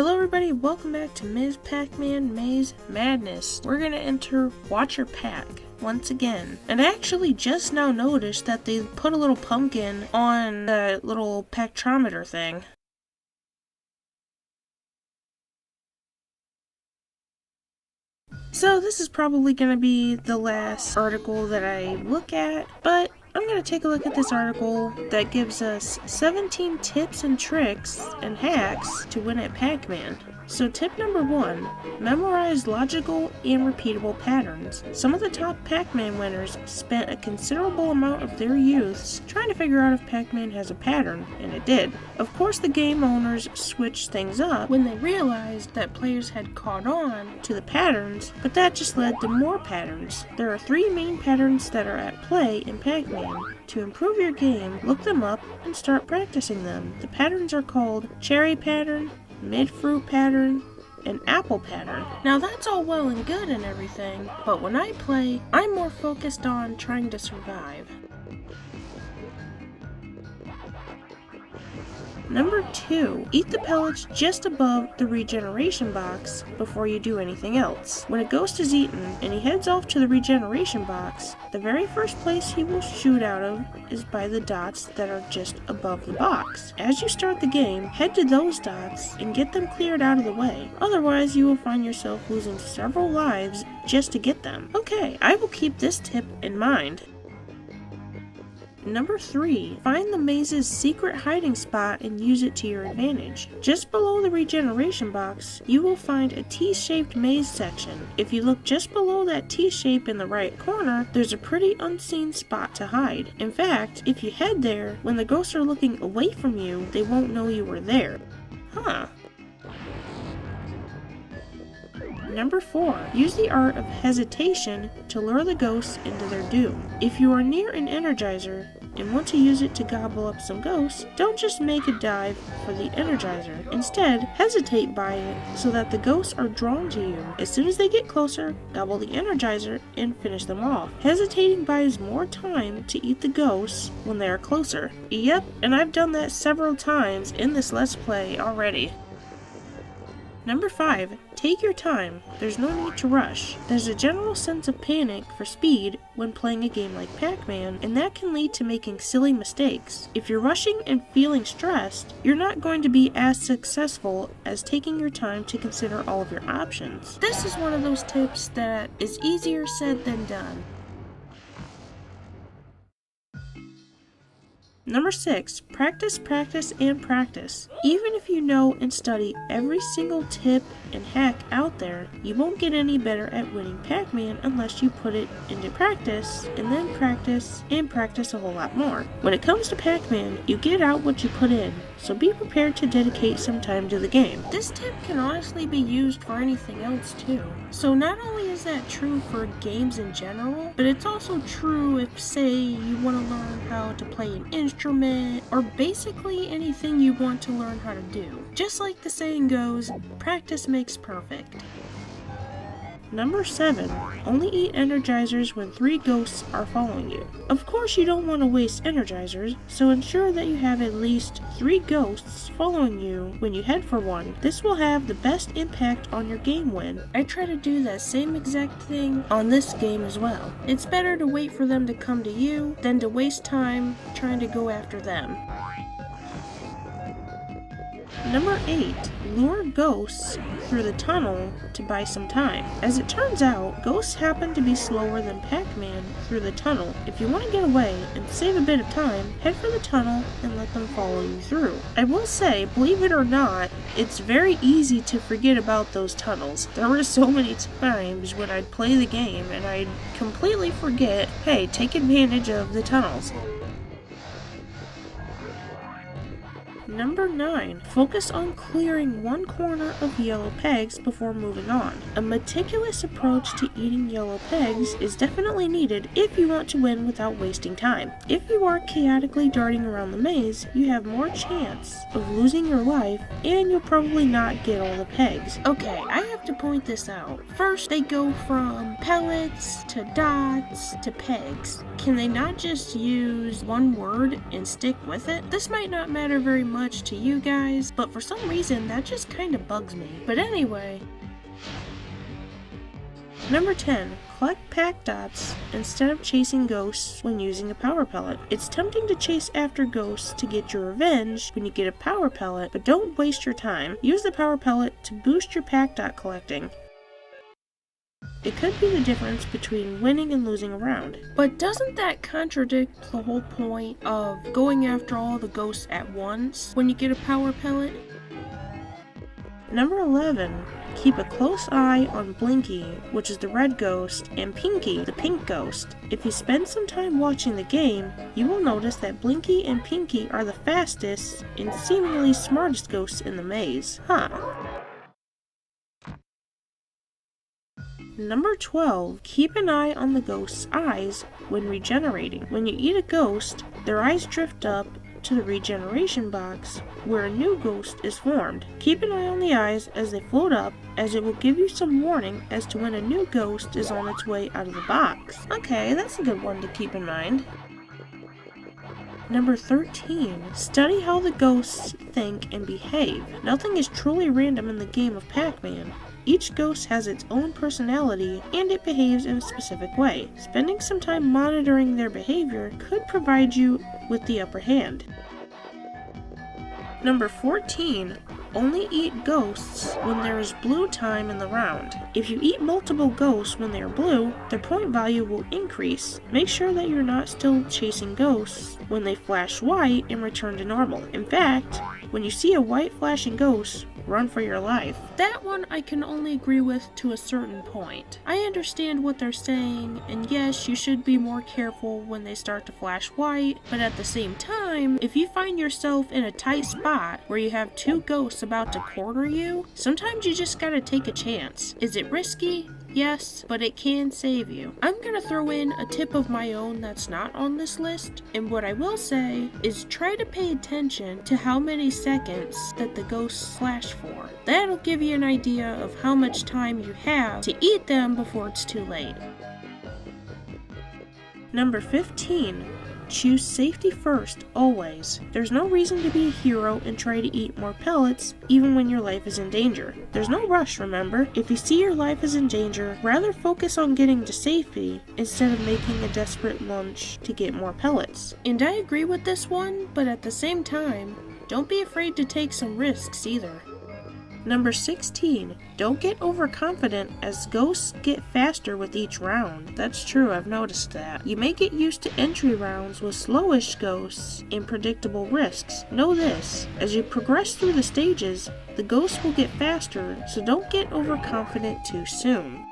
Hello everybody, welcome back to Pac Man Maze Madness. We're gonna enter Watch Your Pac once again. And I actually just now noticed that they put a little pumpkin on the little pactrometer thing. So this is probably gonna be the last article that I look at, but I'm going to take a look at this article that gives us 17 tips and tricks and hacks to win at Pac-Man. So tip number 1, memorize logical and repeatable patterns. Some of the top Pac-Man winners spent a considerable amount of their youths trying to figure out if Pac-Man has a pattern, and it did. Of course, the game owners switched things up when they realized that players had caught on to the patterns, but that just led to more patterns. There are 3 main patterns that are at play in Pac-Man. To improve your game, look them up and start practicing them. The patterns are called cherry pattern, mid-fruit pattern, and apple pattern. Now that's all well and good and everything, but when I play, I'm more focused on trying to survive. Number 2, eat the pellets just above the regeneration box before you do anything else. When a ghost is eaten and he heads off to the regeneration box, the very first place he will shoot out of is by the dots that are just above the box. As you start the game, head to those dots and get them cleared out of the way. Otherwise, you will find yourself losing several lives just to get them. Okay, I will keep this tip in mind. Number 3, find the maze's secret hiding spot and use it to your advantage. Just below the regeneration box, you will find a T-shaped maze section. If you look just below that T-shape in the right corner, there's a pretty unseen spot to hide. In fact, if you head there, when the ghosts are looking away from you, they won't know you were there. Number 4, use the art of hesitation to lure the ghosts into their doom. If you are near an energizer and want to use it to gobble up some ghosts, don't just make a dive for the energizer. Instead, hesitate by it so that the ghosts are drawn to you. As soon as they get closer, gobble the energizer and finish them off. Hesitating buys more time to eat the ghosts when they are closer. Yep, and I've done that several times in this Let's Play already. Number 5, take your time. There's no need to rush. There's a general sense of panic for speed when playing a game like Pac-Man, and that can lead to making silly mistakes. If you're rushing and feeling stressed, you're not going to be as successful as taking your time to consider all of your options. This is one of those tips that is easier said than done. Number 6, practice, practice, and practice. Even if you know and study every single tip and hack out there, you won't get any better at winning Pac-Man unless you put it into practice, and then practice, and practice a whole lot more. When it comes to Pac-Man, you get out what you put in, so be prepared to dedicate some time to the game. This tip can honestly be used for anything else too. So not only is that true for games in general, but it's also true if, say, you want to learn how to play an instrument, or basically anything you want to learn how to do. Just like the saying goes, practice makes perfect. Number 7, only eat energizers when 3 ghosts are following you. Of course you don't want to waste energizers, so ensure that you have at least 3 ghosts following you when you head for one. This will have the best impact on your game win. I try to do that same exact thing on this game as well. It's better to wait for them to come to you than to waste time trying to go after them. Number 8, lure ghosts through the tunnel to buy some time. As it turns out, ghosts happen to be slower than Pac-Man through the tunnel. If you want to get away and save a bit of time, head for the tunnel and let them follow you through. I will say, believe it or not, it's very easy to forget about those tunnels. There were so many times when I'd play the game and I'd completely forget, hey, take advantage of the tunnels. Number 9, focus on clearing one corner of yellow pegs before moving on. A meticulous approach to eating yellow pegs is definitely needed if you want to win without wasting time. If you are chaotically darting around the maze, you have more chance of losing your life, and you'll probably not get all the pegs. Okay, I have to point this out. First, they go from pellets to dots to pegs. Can they not just use one word and stick with it? This might not matter very much much to you guys, but for some reason that just kinda bugs me. But anyway. Number 10. Collect Pac dots instead of chasing ghosts when using a power pellet. It's tempting to chase after ghosts to get your revenge when you get a power pellet, but don't waste your time. Use the power pellet to boost your Pac dot collecting. It could be the difference between winning and losing a round. But doesn't that contradict the whole point of going after all the ghosts at once when you get a power pellet? Number 11. Keep a close eye on Blinky, which is the red ghost, and Pinky, the pink ghost. If you spend some time watching the game, you will notice that Blinky and Pinky are the fastest and seemingly smartest ghosts in the maze. Number 12. Keep an eye on the ghost's eyes when regenerating. When you eat a ghost, their eyes drift up to the regeneration box where a new ghost is formed. Keep an eye on the eyes as they float up, as it will give you some warning as to when a new ghost is on its way out of the box. Okay, that's a good one to keep in mind. Number 13. Study how the ghosts think and behave. Nothing is truly random in the game of Pac Man. Each ghost has its own personality, and it behaves in a specific way. Spending some time monitoring their behavior could provide you with the upper hand. Number 14. Only eat ghosts when there is blue time in the round. If you eat multiple ghosts when they are blue, their point value will increase. Make sure that you're not still chasing ghosts when they flash white and return to normal. In fact, when you see a white flashing ghost, run for your life. That one I can only agree with to a certain point. I understand what they're saying, and yes, you should be more careful when they start to flash white, but at the same time, if you find yourself in a tight spot where you have two ghosts about to corner you, sometimes you just gotta take a chance. Is it risky? Yes, but it can save you. I'm gonna throw in a tip of my own that's not on this list, and what I will say is try to pay attention to how many seconds that the ghosts flash for. That'll give you an idea of how much time you have to eat them before it's too late. Number 15. Choose safety first, always. There's no reason to be a hero and try to eat more pellets, even when your life is in danger. There's no rush, remember? If you see your life is in danger, rather focus on getting to safety instead of making a desperate lunge to get more pellets. And I agree with this one, but at the same time, don't be afraid to take some risks either. Number 16. Don't get overconfident as ghosts get faster with each round. That's true, I've noticed that. You may get used to entry rounds with slowish ghosts and predictable risks. Know this, as you progress through the stages, the ghosts will get faster, so don't get overconfident too soon.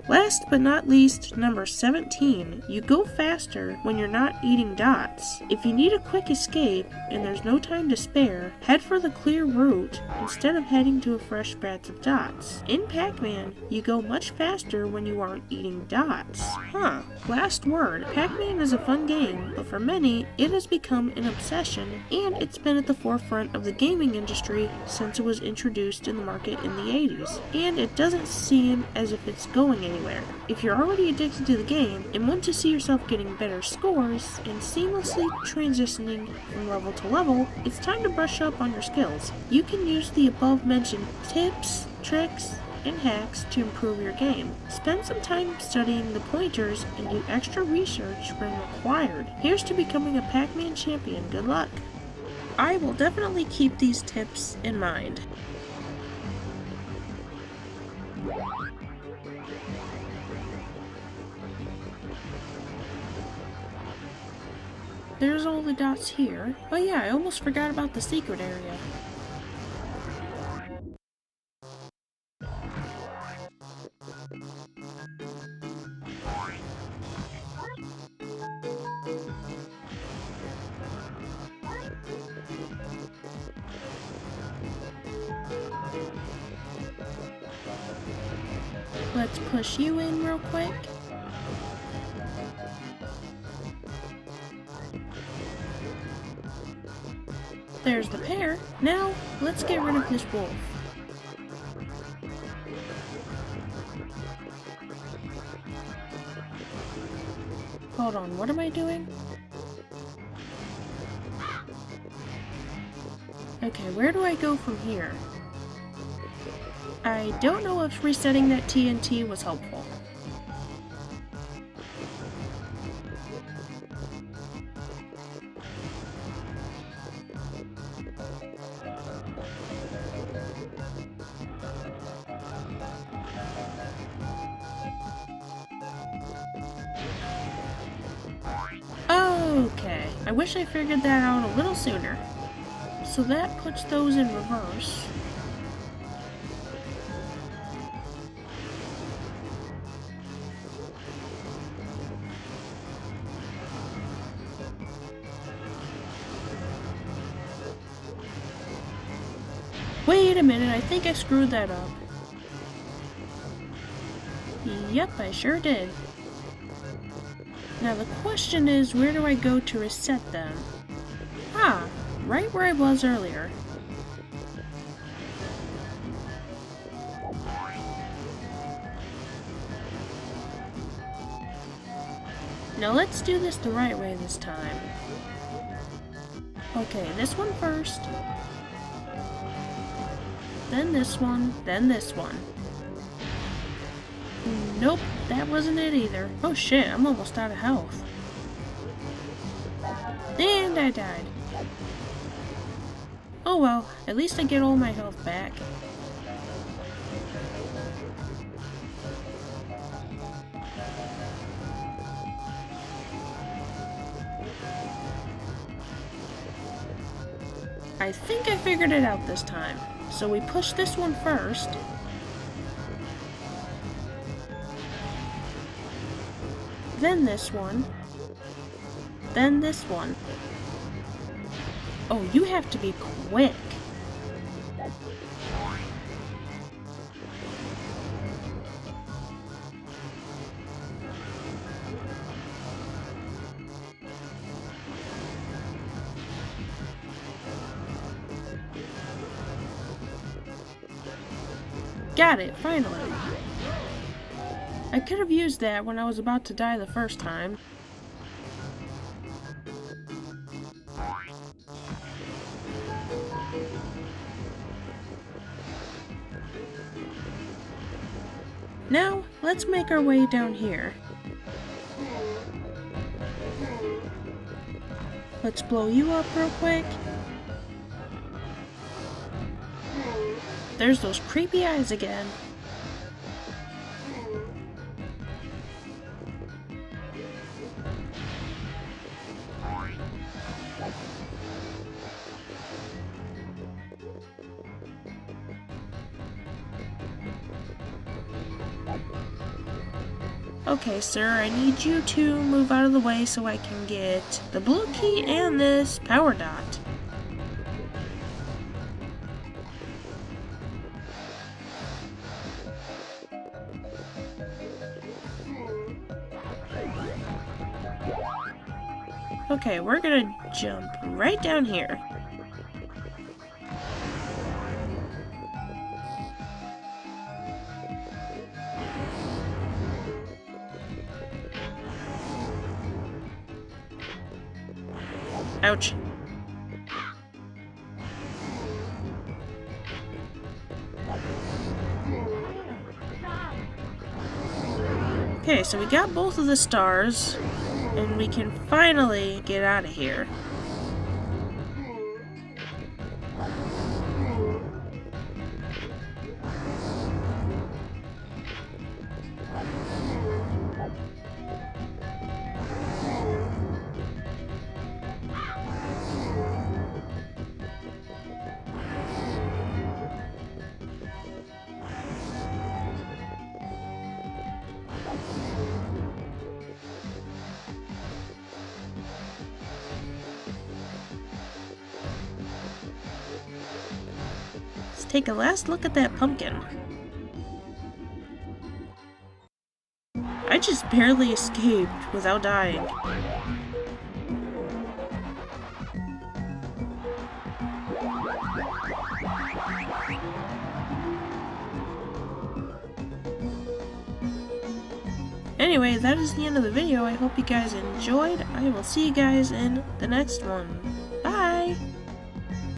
Last but not least, number 17. You go faster when you're not eating dots. If you need a quick escape and there's no time to spare, head for the clear route instead of heading to a fresh batch of dots. In Pac Man, you go much faster when you aren't eating dots. Last word. Pac Man is a fun game, but for many, it has become an obsession, and it's been at the forefront of the gaming industry since it was introduced in the market in the 80s, and it doesn't seem as if it's going anywhere. If you're already addicted to the game and want to see yourself getting better scores and seamlessly transitioning from level to level, it's time to brush up on your skills. You can use the above mentioned tips, tricks, and hacks to improve your game. Spend some time studying the pointers and do extra research when required. Here's to becoming a Pac Man champion. Good luck! I will definitely keep these tips in mind. There's all the dots here. Oh yeah, I almost forgot about the secret area. Let's push you in real quick. There's the pair. Now, let's get rid of this wolf. Hold on, what am I doing? Okay, where do I go from here? I don't know if resetting that TNT was helpful. Okay, I wish I figured that out a little sooner. So that puts those in reverse. Wait a minute, I think I screwed that up. Yep, I sure did. Now the question is, where do I go to reset them? Ah, right where I was earlier. Now let's do this the right way this time. Okay, this one first. Then this one, then this one. Nope, that wasn't it either. Oh shit, I'm almost out of health. And I died. Oh well, at least I get all my health back. I think I figured it out this time. So we push this one first. Then this one. Then this one. Oh, you have to be quick. Got it, finally. I could have used that when I was about to die the first time. Now, let's make our way down here. Let's blow you up real quick. There's those creepy eyes again. Okay, sir, I need you to move out of the way so I can get the blue key and this power dot. Okay, we're gonna jump right down here. Ouch. Okay, so we got both of the stars, and we can finally get out of here. Let's take a last look at that pumpkin. I just barely escaped without dying. Anyway, that is the end of the video. I hope you guys enjoyed. I will see you guys in the next one.